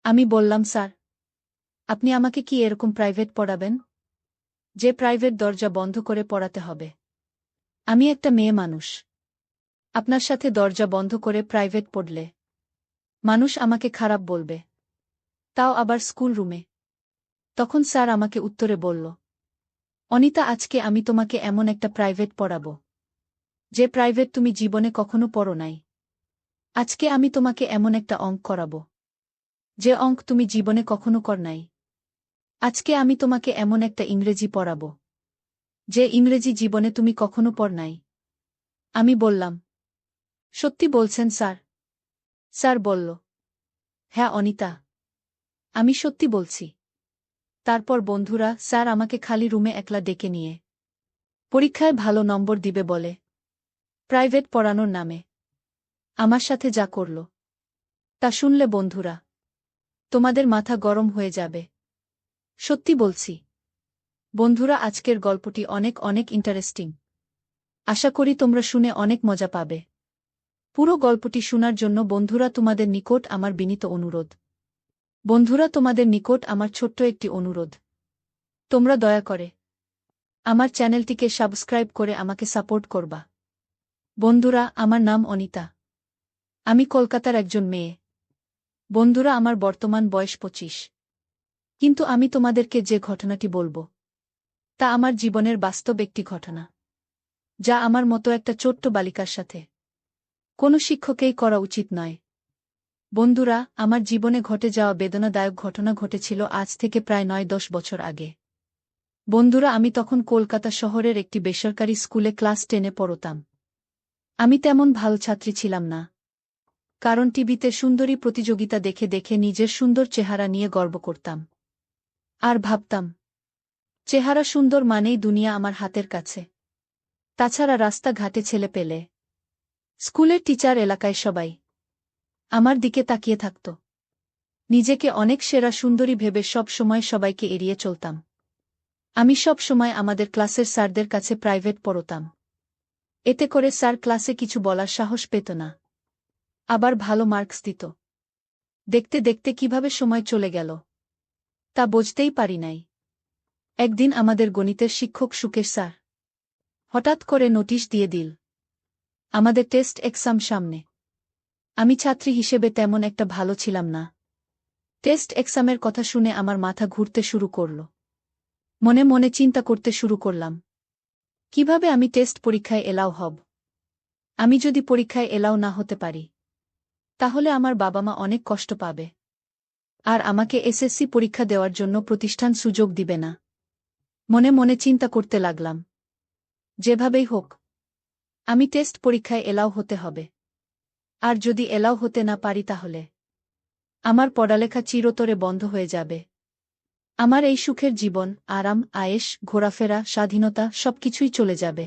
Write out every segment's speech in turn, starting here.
আমি বললাম, স্যার, আপনি আমাকে কি এরকম প্রাইভেট পড়াবেন, যে প্রাইভেট দরজা বন্ধ করে পড়াতে হবে? আমি একটা মেয়ে মানুষ। আপনার সাথে দরজা বন্ধ করে প্রাইভেট পড়লে মানুষ আমাকে খারাপ বলবে, তাও আবার স্কুল রুমে। তখন স্যার আমাকে উত্তরে বলল, অনিতা, আজকে আমি তোমাকে এমন একটা প্রাইভেট পড়াব, যে প্রাইভেট তুমি জীবনে কখনো পড়ো নাই। আজকে আমি তোমাকে এমন একটা অঙ্ক করাব, যে অঙ্ক তুমি জীবনে কখনো কর নাই। আজকে আমি তোমাকে এমন একটা ইংরেজি পড়াব, যে ইংরেজি জীবনে তুমি কখনো পড় নাই। আমি বললাম, সত্যি বলছেন স্যার? স্যার বলল, হ্যাঁ অনিতা, আমি সত্যি বলছি। তারপর বন্ধুরা স্যার আমাকে খালি রুমে একলা ডেকে নিয়ে পরীক্ষায় ভালো নম্বর দিবে বলে প্রাইভেট পড়ানোর নামে আমার সাথে যা করল, তা শুনলে বন্ধুরা তোমাদের মাথা গরম হয়ে যাবে। সত্যি বলছি বন্ধুরা, আজকের গল্পটি অনেক অনেক ইন্টারেস্টিং। আশা করি তোমরা শুনে অনেক মজা পাবে। পুরো গল্পটি শোনার জন্য বন্ধুরা তোমাদের নিকট আমার বিনীত অনুরোধ। বন্ধুরা, তোমাদের নিকট আমার ছোট্ট একটি অনুরোধ, তোমরা দয়া করে আমার চ্যানেলটিকে সাবস্ক্রাইব করে আমাকে সাপোর্ট করবা। বন্ধুরা, আমার নাম অনিতা। আমি কলকাতার একজন মেয়ে। বন্ধুরা, আমার বর্তমান বয়স 25। কিন্তু আমি তোমাদেরকে যে ঘটনাটি বলবো, তা আমার জীবনের বাস্তব একটি ঘটনা, যা আমার মতো একটা ছোট্ট বালিকার সাথে কোনো শিক্ষকেই করা উচিত নয়। বন্ধুরা, আমার জীবনে ঘটে যাওয়া বেদনাদায়ক ঘটনা ঘটেছিল আজ থেকে প্রায় 9-10 বছর আগে। বন্ধুরা, আমি তখন কলকাতা শহরের একটি বেসরকারি স্কুলে ক্লাস 10-এ পড়তাম। আমি তেমন ভালো ছাত্রী ছিলাম না, কারণ টিভিতে সুন্দরী প্রতিযোগিতা দেখে দেখে নিজের সুন্দর চেহারা নিয়ে গর্ব করতাম। আর ভাবতাম, চেহারা সুন্দর মানেই দুনিয়া আমার হাতের কাছে। তাছাড়া রাস্তাঘাটে ছেলে পেলে, স্কুলের টিচার, এলাকায় সবাই আমার দিকে তাকিয়ে থাকত। নিজেকে অনেক সেরা সুন্দরী ভেবে সব সময় সবাইকে এড়িয়ে চলতাম। আমি সব সময় আমাদের ক্লাসের স্যারদের কাছে প্রাইভেট পড়তাম। এতে করে স্যার ক্লাসে কিছু বলার সাহস পেত না, আবার ভালো মার্কস দিত। দেখতে দেখতে কিভাবে সময় চলে গেল তা বুঝতেই পারি নাই। একদিন আমাদের গণিতের শিক্ষক সুকেশ স্যার হঠাৎ করে নোটিশ দিয়ে দিল, আমাদের টেস্ট এক্সাম সামনে। আমি ছাত্রী হিসেবে তেমন একটা ভালো ছিলাম না। টেস্ট এক্সামের কথা শুনে আমার মাথা ঘুরতে শুরু করল। মনে মনে চিন্তা করতে শুরু করলাম, কিভাবে আমি টেস্ট পরীক্ষায় এলাও হব। আমি যদি পরীক্ষায় এলাও না হতে পারি, তাহলে আমার বাবা মা অনেক কষ্ট পাবে, আর আমাকে এসএসসি পরীক্ষা দেওয়ার জন্য প্রতিষ্ঠান সুযোগ দিবে না। মনে মনে চিন্তা করতে লাগলাম, যেভাবেই হোক আমি টেস্ট পরীক্ষায় এলাও হতে হবে। আর যদি এলাও হতে না পারি, তাহলে আমার পড়ালেখা চিরতরে বন্ধ হয়ে যাবে। আমার এই সুখের জীবন, আরাম, আয়েশ, ঘোরাফেরা, স্বাধীনতা সবকিছুই চলে যাবে।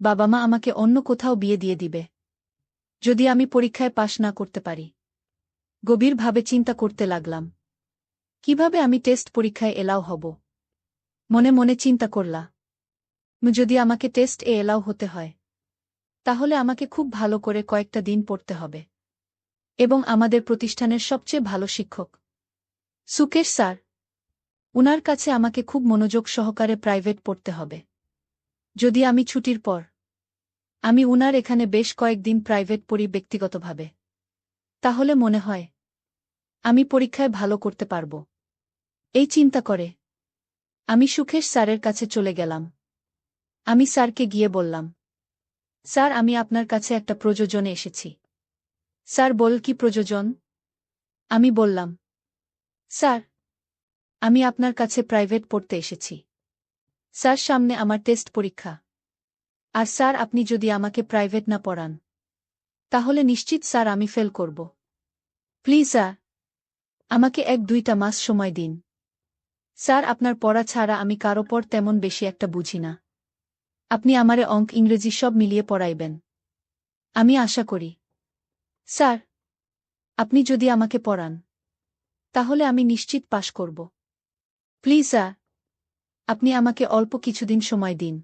বাবা মা আমাকে অন্য কোথাও বিয়ে দিয়ে দিবে, যদি আমি পরীক্ষায় পাশ না করতে পারি। গভীরভাবে চিন্তা করতে লাগলাম, কিভাবে আমি টেস্ট পরীক্ষায় এলাও হব। মনে মনে চিন্তা করলাম, যদি আমাকে টেস্ট এলাও হতে হয়, তাহলে আমাকে খুব ভালো করে কয়েকটা দিন পড়তে হবে, এবং আমাদের প্রতিষ্ঠানের সবচেয়ে ভালো শিক্ষক সুকেশ স্যার, উনার কাছে আমাকে খুব মনোযোগ সহকারে প্রাইভেট পড়তে হবে। যদি আমি ছুটির পর আমি উনার এখানে বেশ কয়েকদিন প্রাইভেট পড়ি ব্যক্তিগতভাবে, তাহলে মনে হয় আমি পরীক্ষায় ভালো করতে পারব। এই চিন্তা করে আমি সুকেশ স্যারের কাছে চলে গেলাম। আমি স্যারকে গিয়ে বললাম, স্যার, আমি আপনার কাছে একটা প্রয়োজনে এসেছি। স্যার বল, কি প্রয়োজন? আমি বললাম, স্যার, আমি আপনার কাছে প্রাইভেট পড়তে এসেছি। স্যার, সামনে আমার টেস্ট পরীক্ষা। আর স্যার, আপনি যদি আমাকে প্রাইভেট না পড়ান, তাহলে নিশ্চিত স্যার আমি ফেল করব। প্লিজ স্যার, আমাকে 1-2টা মাস সময় দিন। স্যার, আপনার পড়া ছাড়া আমি কারো পর তেমন বেশি একটা বুঝি না। আপনি আমারে অঙ্ক, ইংরেজি সব মিলিয়ে পড়াইবেন, আমি আশা করি। স্যার, আপনি যদি আমাকে পড়ান, তাহলে আমি নিশ্চিত পাশ করব। প্লিজ স্যার, আপনি আমাকে অল্প কিছুদিন সময় দিন।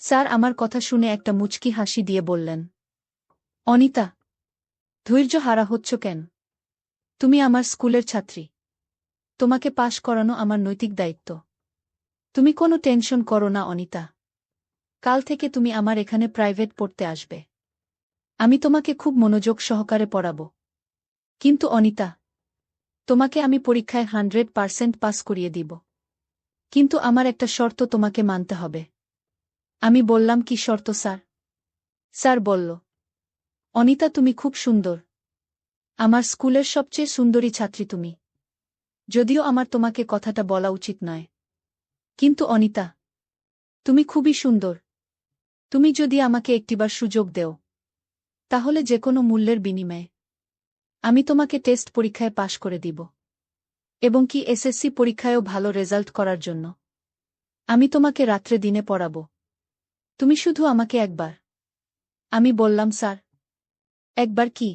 স্যার আমার কথা শুনে একটা মুচকি হাসি দিয়ে বললেন, অনিতা, ধৈর্য হারা হচ্ছ কেন? তুমি আমার স্কুলের ছাত্রী। তোমাকে পাশ করানো আমার নৈতিক দায়িত্ব। তুমি কোনো টেনশন করো না অনিতা। কাল থেকে তুমি আমার এখানে প্রাইভেট পড়তে আসবে। আমি তোমাকে খুব মনোযোগ সহকারে পড়াব। কিন্তু অনিতা, তোমাকে আমি পরীক্ষায় 100% পাস করিয়ে দিব। কিন্তু আমার একটা শর্ত তোমাকে মানতে হবে। আমি বললাম, কি শর্ত স্যার? স্যার বলল, অনিতা তুমি খুব সুন্দর। আমার স্কুলের সবচেয়ে সুন্দরী ছাত্রী তুমি। যদিও আমার তোমাকে কথাটা বলা উচিত নয়। কিন্তু অনিতা, তুমি খুবই সুন্দর। তুমি যদি আমাকে একটিবার সুযোগ দেও, তাহলে যে কোনো মূল্যের বিনিময়ে আমি তোমাকে টেস্ট পরীক্ষায় পাশ করে দিব। এবং কি এসএসসি পরীক্ষায়ও ভালো রেজাল্ট করার জন্য আমি তোমাকে রাত্রে দিনে পড়াব। তুমি শুধু আমাকে একবার। আমি বললাম, স্যার। একবার কি?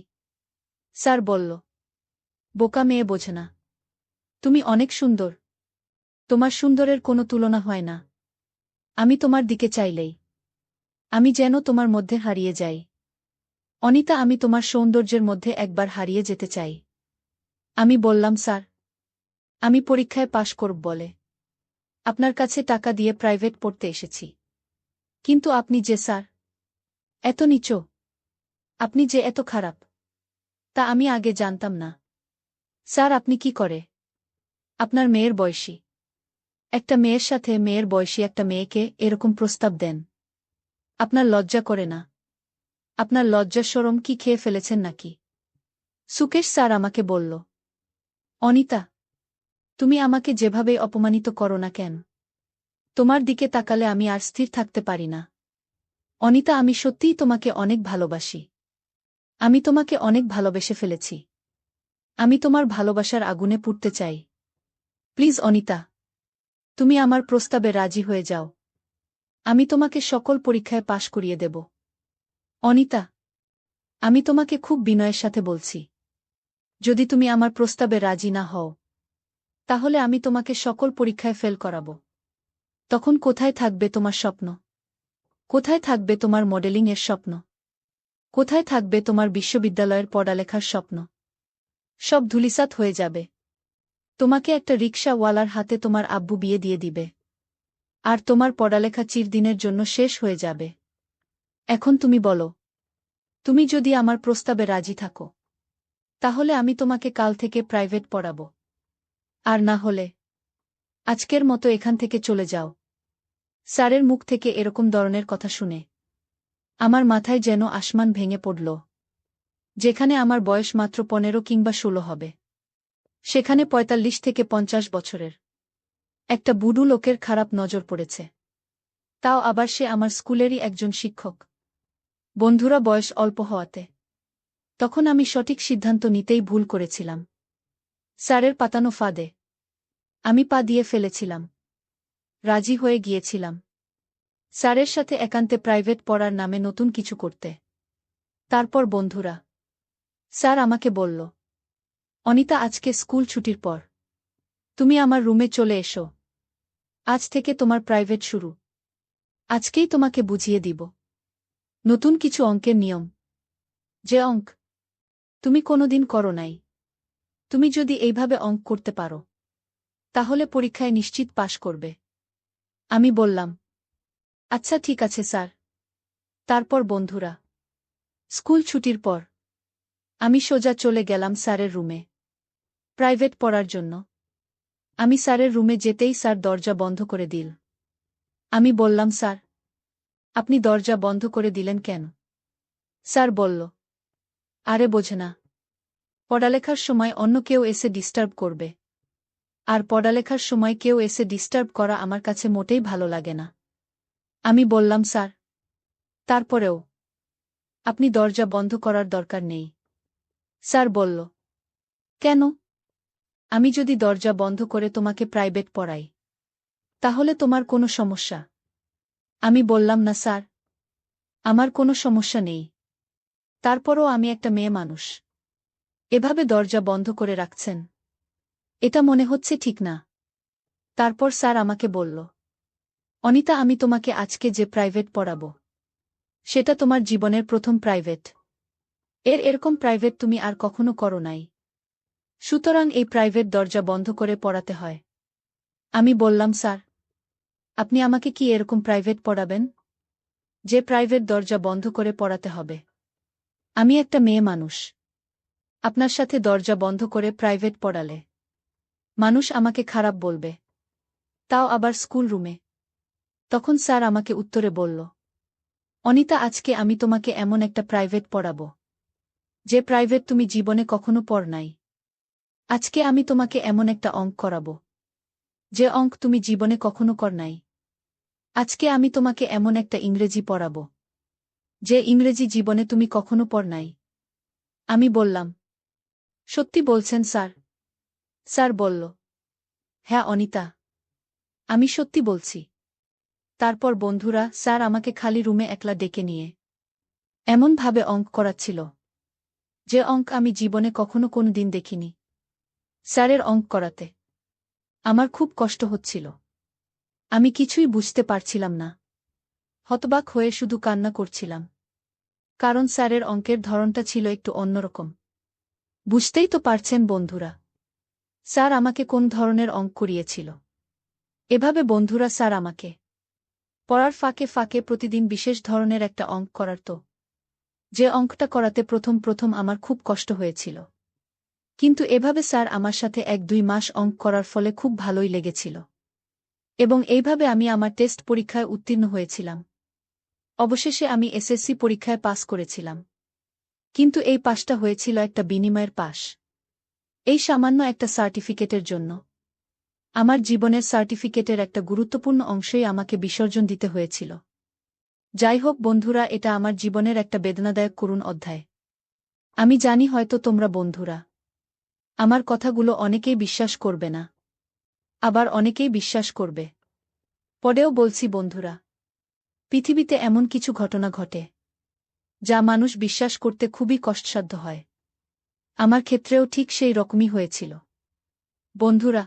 স্যার বলল, বোকা মেয়ে বোঝে না। তুমি অনেক সুন্দর। তোমার সুন্দরের কোনো তুলনা হয় না। আমি তোমার দিকে চাইলেই আমি যেন তোমার মধ্যে হারিয়ে যাই। অনিতা, আমি তোমার সৌন্দর্যের মধ্যে একবার হারিয়ে যেতে চাই। আমি বললাম, স্যার, আমি পরীক্ষায় পাশ করব বলে আপনার কাছে টাকা দিয়ে প্রাইভেট পড়তে এসেছি। কিন্তু আপনি যে স্যার এত নীচ, আপনি যে এত খারাপ, তা আমি আগে জানতাম না। স্যার, আপনি কি করে আপনার মেয়ের বয়সী একটা মেয়ের সাথে মেয়ের বয়সী একটা মেয়েকে এরকম প্রস্তাব দেন? আপনার লজ্জা করে না? আপনার লজ্জা শরম কি খেয়ে ফেলেছেন নাকি? সুকেশ স্যার আমাকে বলল, অনিতা, তুমি আমাকে যেভাবেই অপমানিত করো না কেন, তোমার দিকে তাকালে আমি আর স্থির থাকতে পারি না। অনিতা, আমি সত্যিই তোমাকে অনেক ভালোবাসি। আমি তোমাকে অনেক ভালোবেসে ফেলেছি। আমি তোমার ভালোবাসার আগুনে পুড়তে চাই। প্লিজ অনিতা, তুমি আমার প্রস্তাবে রাজি হয়ে যাও। আমি তোমাকে সকল পরীক্ষায় পাশ করিয়ে দেব। অনিতা, আমি তোমাকে খুব বিনয়ের সাথে বলছি, যদি তুমি আমার প্রস্তাবে রাজি না হও, তাহলে আমি তোমাকে সকল পরীক্ষায় ফেল করাব। তখন কোথায় থাকবে তোমার স্বপ্ন? কোথায় থাকবে তোমার মডেলিংয়ের স্বপ্ন? কোথায় থাকবে তোমার বিশ্ববিদ্যালয়ের পড়ালেখার স্বপ্ন? সব ধূলিসাৎ হয়ে যাবে। তোমাকে একটা রিকশাওয়ালার হাতে তোমার আব্বু বিয়ে দিয়ে দিবে। আর তোমার পড়ালেখা চিরদিনের জন্য শেষ হয়ে যাবে। এখন তুমি বলো, তুমি যদি আমার প্রস্তাবে রাজি থাকো, তাহলে আমি তোমাকে কাল থেকে প্রাইভেট পড়াব। আর না হলে আজকের মতো এখান থেকে চলে যাও। স্যারের মুখ থেকে এরকম ধরনের কথা শুনে আমার মাথায় যেন আসমান ভেঙে পড়ল। যেখানে আমার বয়স মাত্র 15 কিংবা 16 হবে, সেখানে 45 থেকে 50 বছরের একটা বুড়ো লোকের খারাপ নজর পড়েছে। তাও আবার সে আমার স্কুলেরই একজন শিক্ষক। বন্ধুরা বয়স অল্প হওয়াতে তখন আমি সঠিক সিদ্ধান্ত নিতেই ভুল করেছিলাম। স্যারের পাতানো ফাঁদে আমি পা দিয়ে ফেলেছিলাম। রাজি হয়ে গিয়েছিলাম স্যারের সাথে একান্তে প্রাইভেট পড়ার নামে নতুন কিছু করতে। তারপর বন্ধুরা, স্যার আমাকে বলল, অনিতা, আজকে স্কুল ছুটির পর তুমি আমার রুমে চলে এসো। আজ থেকে তোমার প্রাইভেট শুরু। আজকেই তোমাকে বুঝিয়ে দিব নতুন কিছু অঙ্কের নিয়ম, যে অঙ্ক তুমি কোনোদিন করো নাই। তুমি যদি এইভাবে অঙ্ক করতে পারো, তাহলে পরীক্ষায় নিশ্চিত পাশ করবে। আমি বললাম, আচ্ছা ঠিক আছে স্যার। তারপর বন্ধুরা, স্কুল ছুটির পর আমি সোজা চলে গেলাম স্যারের রুমে প্রাইভেট পড়ার জন্য। আমি স্যারের রুমে যেতেই স্যার দরজা বন্ধ করে দিল। আমি বললাম, স্যার, আপনি দরজা বন্ধ করে দিলেন কেন? স্যার বলল, আরে বোঝে না, পড়ালেখার সময় অন্য কেউ এসে ডিস্টার্ব করবে। আর পড়ালেখার সময় কেউ এসে ডিস্টার্ব করা আমার কাছে মোটেই ভালো লাগে না। আমি বললাম, স্যার, তারপরেও আপনি দরজা বন্ধ করার দরকার নেই। স্যার বলল, কেন? আমি যদি দরজা বন্ধ করে তোমাকে প্রাইভেট পড়াই, তাহলে তোমার কোনো সমস্যা? আমি বললাম, না স্যার, আমার কোনো সমস্যা নেই। তারপরও আমি একটা মেয়ে মানুষ। এভাবে দরজা বন্ধ করে রাখছেন, এটা মনে হচ্ছে ঠিক না। তারপর স্যার আমাকে বলল, অনিতা, আমি তোমাকে আজকে যে প্রাইভেট পড়াব, সেটা তোমার জীবনের প্রথম প্রাইভেট। এরকম প্রাইভেট তুমি আর কখনো করো নাই। সুতরাং এই প্রাইভেট দরজা বন্ধ করে পড়াতে হয়। আমি বললাম, স্যার, আপনি আমাকে কি এরকম প্রাইভেট পড়াবেন যে প্রাইভেট দরজা বন্ধ করে পড়াতে হবে? আমি একটা মেয়ে মানুষ। আপনার সাথে দরজা বন্ধ করে প্রাইভেট পড়ালে মানুষ আমাকে খারাপ বলবে, তাও আবার স্কুল রুমে। তখন স্যার আমাকে উত্তরে বলল, অনিতা, আজকে আমি তোমাকে এমন একটা প্রাইভেট পড়াব যে প্রাইভেট তুমি জীবনে কখনো পড় নাই। আজকে আমি তোমাকে এমন একটা অঙ্ক করাব যে অঙ্ক তুমি জীবনে কখনো কর নাই। আজকে আমি তোমাকে এমন একটা ইংরেজি পড়াব যে ইংরেজি জীবনে তুমি কখনো পড় নাই। আমি বললাম, সত্যি বলছেন স্যার? স্যার বলল, হ্যাঁ অনিতা, আমি সত্যি বলছি। তারপর বন্ধুরা, স্যার আমাকে খালি রুমে একলা ডেকে নিয়ে এমনভাবে অঙ্ক করাচ্ছিল যে অঙ্ক আমি জীবনে কখনো কোনো দিন দেখিনি। স্যারের অঙ্ক করাতে আমার খুব কষ্ট হচ্ছিল। আমি কিছুই বুঝতে পারছিলাম না। হতবাক হয়ে শুধু কান্না করছিলাম, কারণ স্যারের অঙ্কের ধরনটা ছিল একটু অন্যরকম। বুঝতেই তো পারছেন বন্ধুরা, স্যার আমাকে কোন ধরনের অঙ্ক করিয়েছিল। এভাবে বন্ধুরা স্যার আমাকে পড়ার ফাঁকে ফাঁকে প্রতিদিন বিশেষ ধরনের একটা অঙ্ক করাত, যে অঙ্কটা করাতে প্রথম প্রথম আমার খুব কষ্ট হয়েছিল। কিন্তু এভাবে স্যার আমার সাথে 1-2 মাস অঙ্ক করার ফলে খুব ভালোই লেগেছিল, এবং এইভাবে আমি আমার টেস্ট পরীক্ষায় উত্তীর্ণ হয়েছিলাম। অবশেষে আমি এসএসসি পরীক্ষায় পাস করেছিলাম। কিন্তু এই পাসটা হয়েছিল একটা বিনিময়ের পাস। এই সামান্য একটা সার্টিফিকেটের জন্য আমার জীবনের সার্টিফিকেটের একটা গুরুত্বপূর্ণ অংশই আমাকে বিসর্জন দিতে হয়েছিল। যাই হোক বন্ধুরা, এটা আমার জীবনের একটা বেদনাদায়ক করুণ অধ্যায়। আমি জানি হয়তো তোমরা বন্ধুরা আমার কথাগুলো অনেকেই বিশ্বাস করবে না, আবার অনেকেই বিশ্বাস করবে। পরেও বলছি বন্ধুরা, পৃথিবীতে এমন কিছু ঘটনা ঘটে যা মানুষ বিশ্বাস করতে খুবই কষ্টসাধ্য হয়। আমার ক্ষেত্রেও ঠিক সেই রকমই হয়েছিল। বন্ধুরা,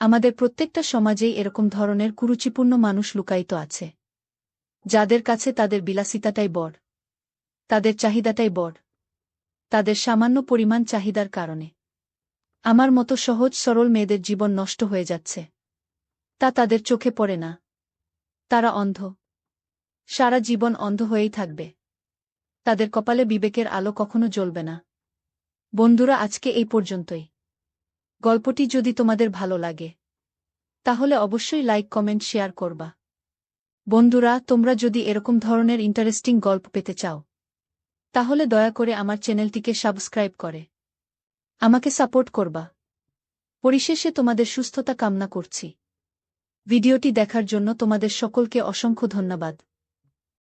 আমাদের প্রত্যেকটা সমাজেই এরকম ধরনের কুরুচিপূর্ণ মানুষ লুকায়িত আছে, যাদের কাছে তাদের বিলাসিতাটাই বড়, তাদের চাহিদাটাই বড়। তাদের সামান্য পরিমাণ চাহিদার কারণে আমার মতো সহজ সরল মেয়েদের জীবন নষ্ট হয়ে যাচ্ছে। তা তাদের চোখে পড়ে না। তারা অন্ধ, সারা জীবন অন্ধ হয়েই থাকবে। তাদের কপালে বিবেকের আলো কখনো জ্বলবে না। বন্ধুরা, আজকে এই পর্যন্তই। গল্পটি যদি তোমাদের ভালো লাগে তাহলে অবশ্যই লাইক, কমেন্ট, শেয়ার করবা। বন্ধুরা, তোমরা যদি এরকম ধরনের ইন্টারেস্টিং গল্প পেতে চাও তাহলে দয়া করে আমার চ্যানেলটিকে সাবস্ক্রাইব করে আমাকে সাপোর্ট করবা। পরিশেষে তোমাদের সুস্থতা কামনা করছি। ভিডিওটি দেখার জন্য তোমাদের সকলকে অসংখ্য ধন্যবাদ।